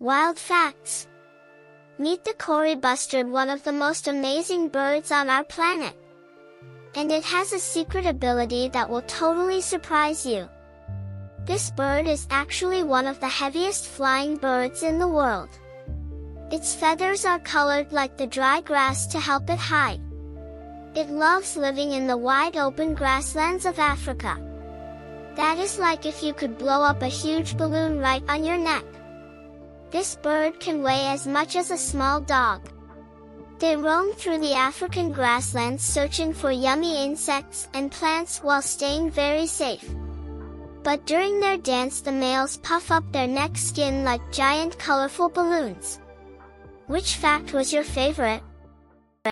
Wild facts. Meet the Kori Bustard, one of the most amazing birds on our planet. And it has a secret ability that will totally surprise you. This bird is actually one of the heaviest flying birds in the world. Its feathers are colored like the dry grass to help it hide. It loves living in the wide open grasslands of Africa. That is like if you could blow up a huge balloon right on your neck. This bird can weigh as much as a small dog. They roam through the African grasslands searching for yummy insects and plants while staying very safe. But during their dance, the males puff up their neck skin like giant colorful balloons. Which fact was your favorite?